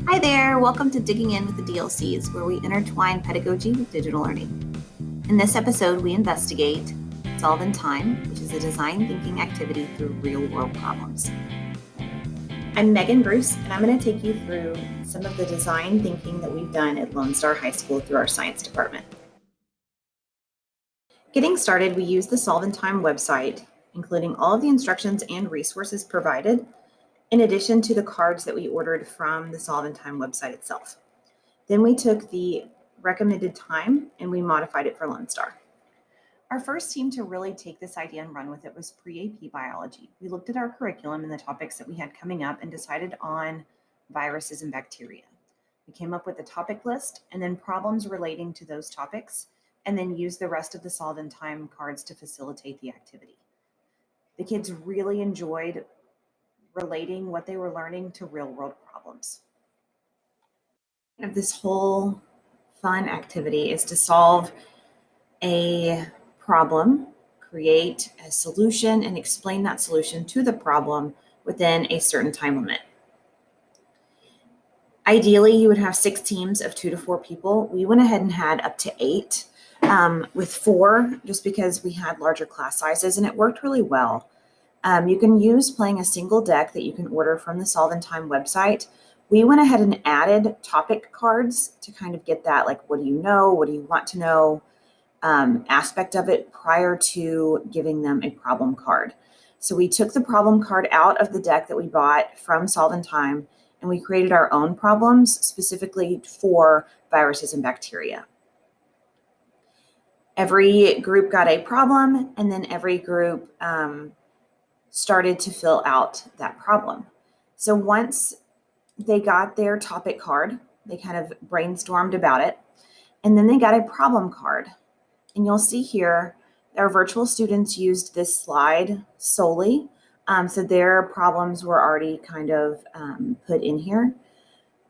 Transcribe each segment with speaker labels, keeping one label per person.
Speaker 1: Hi there, welcome to Digging In with the DLCs, where we intertwine pedagogy with digital learning. In this episode, we investigate Solve in Time, which is a design thinking activity through real world problems. I'm Megan Bruce, and I'm going to take you through some of the design thinking that we've done at Lone Star High School through our science department. Getting started, we use the Solve in Time website, including all of the instructions and resources provided, in addition to the cards that we ordered from the Solve in Time website itself. Then we took the recommended time and we modified it for Lone Star. Our first team to really take this idea and run with it was pre-AP biology. We looked at our curriculum and the topics that we had coming up and decided on viruses and bacteria. We came up with a topic list and then problems relating to those topics, and then used the rest of the Solve in Time cards to facilitate the activity. The kids really enjoyed relating what they were learning to real world problems. Of this whole fun activity is to solve a problem, create a solution, and explain that solution to the problem within a certain time limit. Ideally, you would have 6 teams of 2 to 4 people. We went ahead and had up to 8 with 4, just because we had larger class sizes, and it worked really well. You can use playing a single deck that you can order from the Solve in Time website. We went ahead and added topic cards to kind of get that, like, what do you know, what do you want to know, aspect of it prior to giving them a problem card. So we took the problem card out of the deck that we bought from Solve in Time, and we created our own problems specifically for viruses and bacteria. Every group got a problem, and then every group started to fill out that problem. So once they got their topic card, they kind of brainstormed about it, and then they got a problem card. And you'll see here, our virtual students used this slide solely. So their problems were already kind of put in here.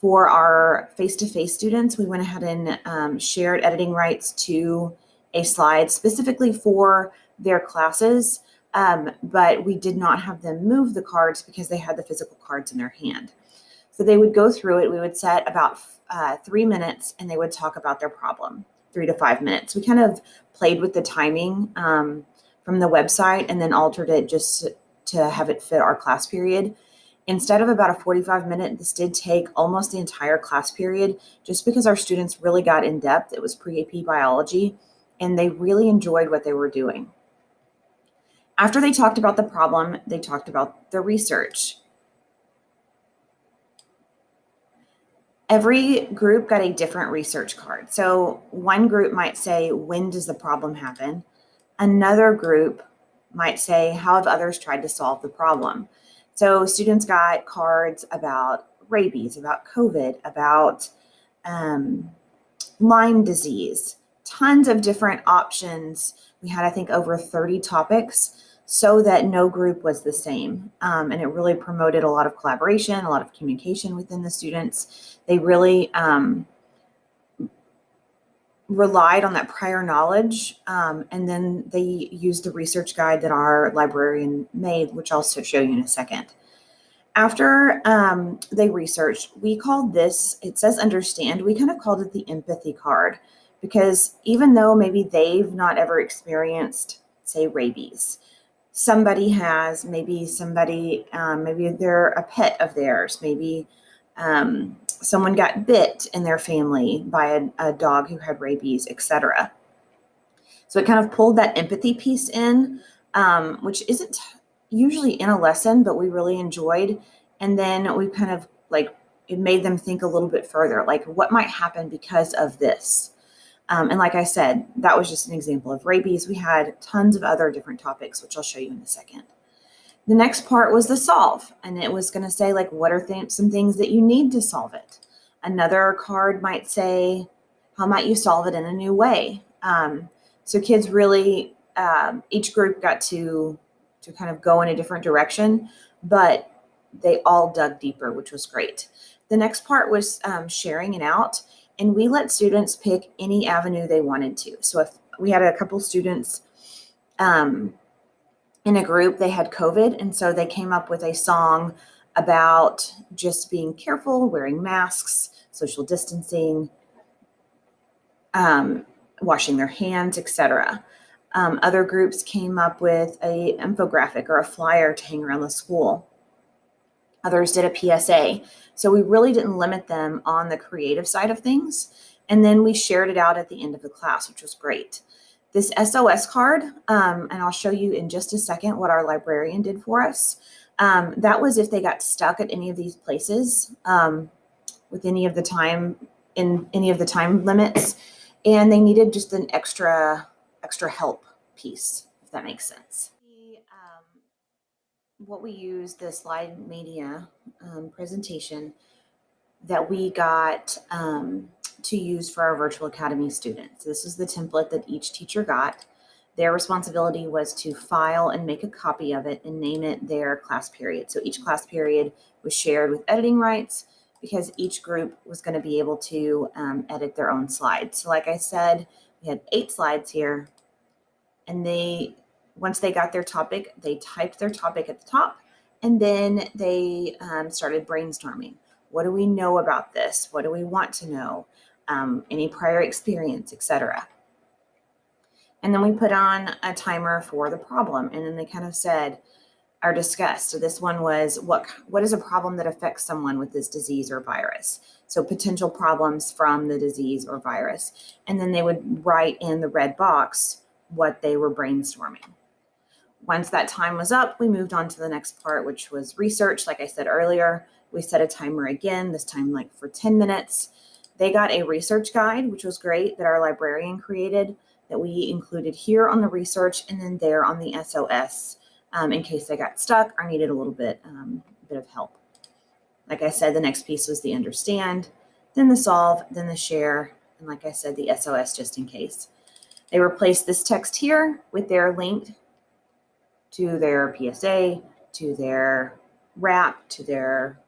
Speaker 1: For our face-to-face students, we went ahead and shared editing rights to a slide specifically for their classes. But we did not have them move the cards because they had the physical cards in their hand. So they would go through it. We would set about 3 minutes, and they would talk about their problem, 3 to 5 minutes. We kind of played with the timing from the website and then altered it just to have it fit our class period. Instead of about a 45-minute, this did take almost the entire class period, just because our students really got in depth. It was pre-AP biology, and they really enjoyed what they were doing. After they talked about the problem, they talked about the research. Every group got a different research card. So one group might say, when does the problem happen? Another group might say, how have others tried to solve the problem? So students got cards about rabies, about COVID, about Lyme disease, tons of different options. We had, I think, over 30 topics, so that no group was the same. And it really promoted a lot of collaboration, a lot of communication within the students. They really relied on that prior knowledge. And then they used the research guide that our librarian made, which I'll show you in a second. After they researched, we called this, it says understand, we kind of called it the empathy card, because even though maybe they've not ever experienced, say, rabies, somebody has, maybe somebody, maybe they're a pet of theirs, maybe someone got bit in their family by a dog who had rabies, etc. So it kind of pulled that empathy piece in, which isn't usually in a lesson, but we really enjoyed. And then we kind of it made them think a little bit further, like what might happen because of this. And like I said, that was just an example of rabies. We had tons of other different topics, which I'll show you in a second. The next part was the solve, and it was going to say, like, what are some things that you need to solve it? Another card might say, how might you solve it in a new way? So kids really, each group got to kind of go in a different direction, but they all dug deeper, which was great. The next part was sharing it out, and we let students pick any avenue they wanted to. So if we had a couple students in a group, they had COVID, and so they came up with a song about just being careful, wearing masks, social distancing, washing their hands, etc. Other groups came up with an infographic or a flyer to hang around the school. Others did a PSA. So we really didn't limit them on the creative side of things. And then we shared it out at the end of the class, which was great. This SOS card, and I'll show you in just a second what our librarian did for us. That was if they got stuck at any of these places with any of the time limits, and they needed just an extra help piece, if that makes sense. What we use, the slide media presentation that we got to use for our virtual academy students. This is the template that each teacher got. Their responsibility was to file and make a copy of it and name it their class period. So each class period was shared with editing rights because each group was going to be able to edit their own slides. So like I said, we had 8 slides here, and once they got their topic, they typed their topic at the top, and then they started brainstorming. What do we know about this? What do we want to know? Any prior experience, etc. And then we put on a timer for the problem, and then they kind of said or discussed. So this one was, what is a problem that affects someone with this disease or virus? So potential problems from the disease or virus. And then they would write in the red box what they were brainstorming. Once that time was up, we moved on to the next part, which was research. Like I said earlier, we set a timer again, this time like for 10 minutes. They got a research guide, which was great, that our librarian created, that we included here on the research and then there on the SOS in case they got stuck or needed a little bit of help. Like I said, the next piece was the understand, then the solve, then the share, and like I said, the SOS just in case. They replaced this text here with their link to their PSA, to their wrap, to their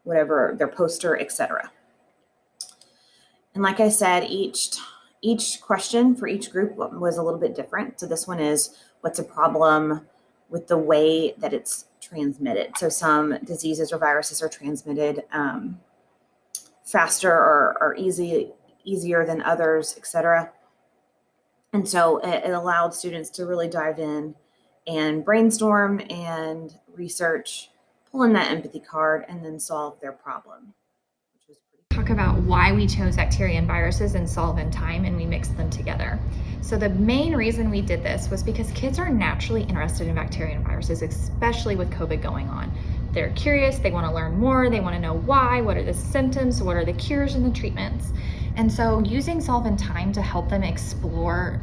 Speaker 1: whatever, their poster, etc. And like I said, each question for each group was a little bit different. So this one is, what's a problem with the way that it's transmitted? So some diseases or viruses are transmitted faster or easier than others, etc. And so it allowed students to really dive in and brainstorm and research, pull in that empathy card, and then solve their problem.
Speaker 2: Talk about why we chose bacteria and viruses and solve in time, and we mixed them together. So the main reason we did this was because kids are naturally interested in bacteria and viruses, especially with COVID going on. They're curious, they want to learn more, they want to know why, what are the symptoms, what are the cures and the treatments. And so using Solve in Time to help them explore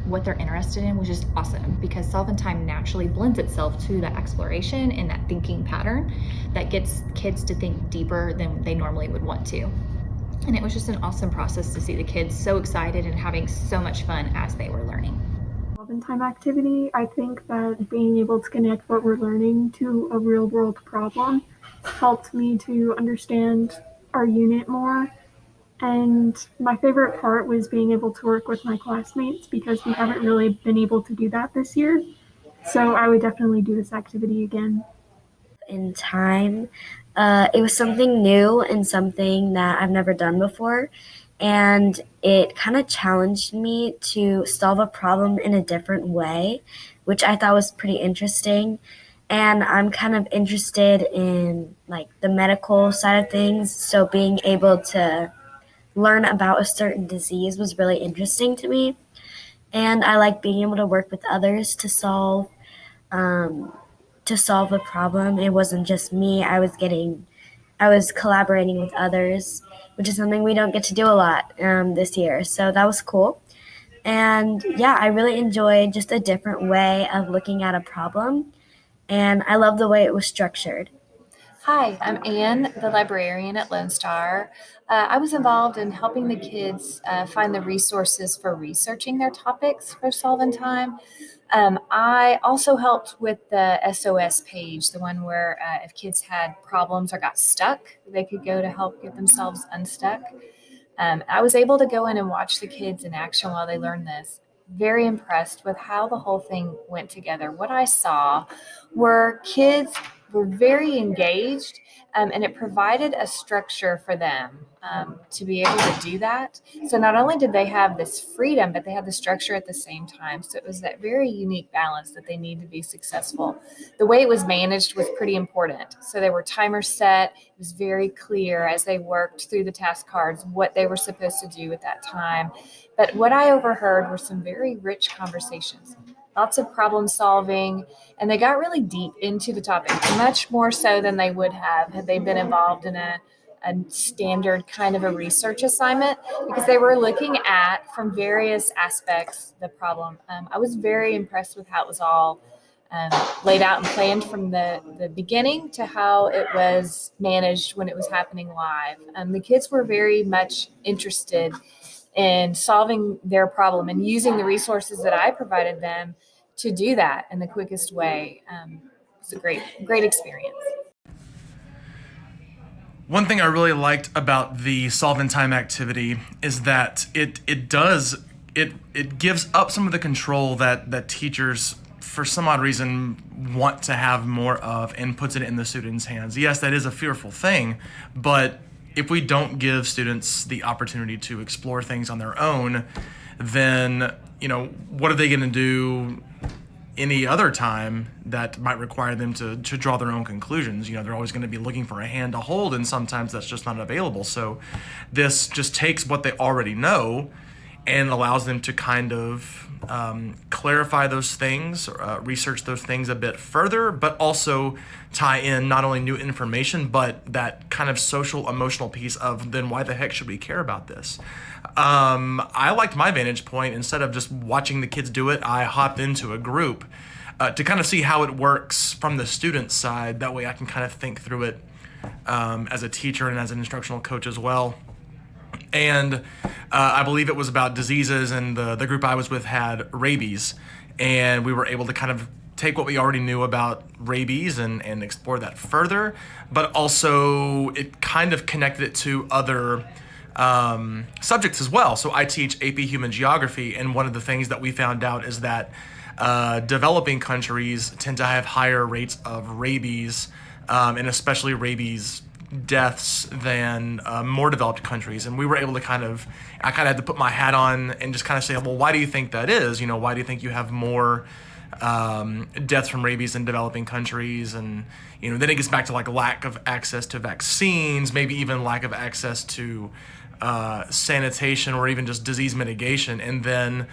Speaker 2: what they're interested in was just awesome, because Solve in Time naturally blends itself to that exploration and that thinking pattern that gets kids to think deeper than they normally would want to. And it was just an awesome process to see the kids so excited and having so much fun as they were learning.
Speaker 3: Solve in Time activity, I think that being able to connect what we're learning to a real world problem helped me to understand our unit more. And my favorite part was being able to work with my classmates, because we haven't really been able to do that this year. So I would definitely do this activity again.
Speaker 4: In time, it was something new and something that I've never done before. And it kind of challenged me to solve a problem in a different way, which I thought was pretty interesting. And I'm kind of interested in like the medical side of things. So being able to learn about a certain disease was really interesting to me. And I like being able to work with others to solve a problem. It wasn't just me. I was collaborating with others, which is something we don't get to do a lot this year. So that was cool. And yeah, I really enjoyed just a different way of looking at a problem. And I love the way it was structured.
Speaker 5: Hi, I'm Anne, the librarian at Lone Star. I was involved in helping the kids find the resources for researching their topics for Solve in Time. I also helped with the SOS page, the one where if kids had problems or got stuck, they could go to help get themselves unstuck. I was able to go in and watch the kids in action while they learned this. Very impressed with how the whole thing went together. What I saw were kids were very engaged, and it provided a structure for them to be able to do that. So not only did they have this freedom, but they had the structure at the same time. So it was that very unique balance that they need to be successful. The way it was managed was pretty important. So there were timers set. It was very clear as they worked through the task cards what they were supposed to do at that time. But what I overheard were some very rich conversations, lots of problem solving, and they got really deep into the topic, much more so than they would have had they been involved in a standard kind of a research assignment, because they were looking at from various aspects the problem. I was very impressed with how it was all laid out and planned from the beginning to how it was managed when it was happening live. The kids were very much interested in solving their problem and using the resources that I provided them to do that in the quickest way. It's a great experience.
Speaker 6: One thing I really liked about the Solve in Time activity is that it gives up some of the control that teachers, for some odd reason, want to have more of, and puts it in the students' hands. Yes, that is a fearful thing, but if we don't give students the opportunity to explore things on their own, then, what are they going to do any other time that might require them to draw their own conclusions? They're always going to be looking for a hand to hold, and sometimes that's just not available. So this just takes what they already know and allows them to kind of clarify those things, research those things a bit further, but also tie in not only new information, but that kind of social emotional piece of then why the heck should we care about this? I liked my vantage point. Instead of just watching the kids do it, I hopped into a group to kind of see how it works from the student side. That way I can kind of think through it as a teacher and as an instructional coach as well. And I believe it was about diseases, and the group I was with had rabies, and we were able to kind of take what we already knew about rabies and explore that further, but also it kind of connected it to other subjects as well. So I teach AP Human Geography, and one of the things that we found out is that developing countries tend to have higher rates of rabies, and especially rabies deaths, than more developed countries. And we were able to I kind of had to put my hat on and just kind of say, well, why do you think that is? Why do you think you have more deaths from rabies in developing countries? And then it gets back to lack of access to vaccines, maybe even lack of access to sanitation, or even just disease mitigation. And then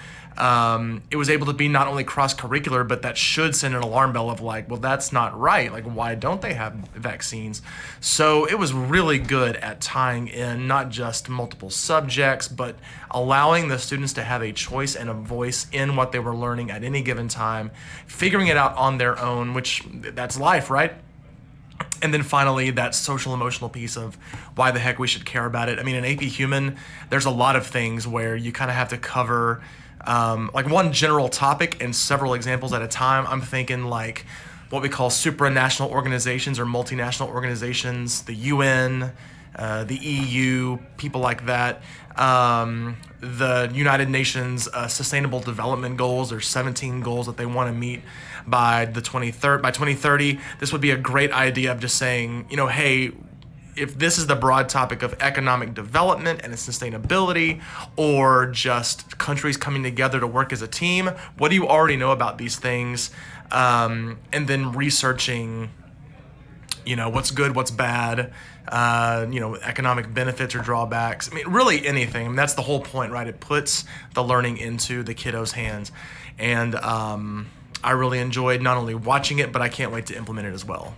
Speaker 6: it was able to be not only cross-curricular, but that should send an alarm bell of well, that's not right. Why don't they have vaccines? So it was really good at tying in not just multiple subjects, but allowing the students to have a choice and a voice in what they were learning at any given time, figuring it out on their own, which that's life, right? And then finally, that social emotional piece of why the heck we should care about it. I mean, in AP Human, there's a lot of things where you kind of have to cover one general topic and several examples at a time. I'm thinking what we call supranational organizations or multinational organizations, the UN, the EU, people like that. The United Nations Sustainable Development Goals, or 17 goals that they want to meet by 2030. This would be a great idea of just saying, hey, if this is the broad topic of economic development and sustainability, or just countries coming together to work as a team, what do you already know about these things? And then researching, what's good, what's bad, economic benefits or drawbacks. I mean, really anything. I mean, that's the whole point, right? It puts the learning into the kiddos' hands. And I really enjoyed not only watching it, but I can't wait to implement it as well.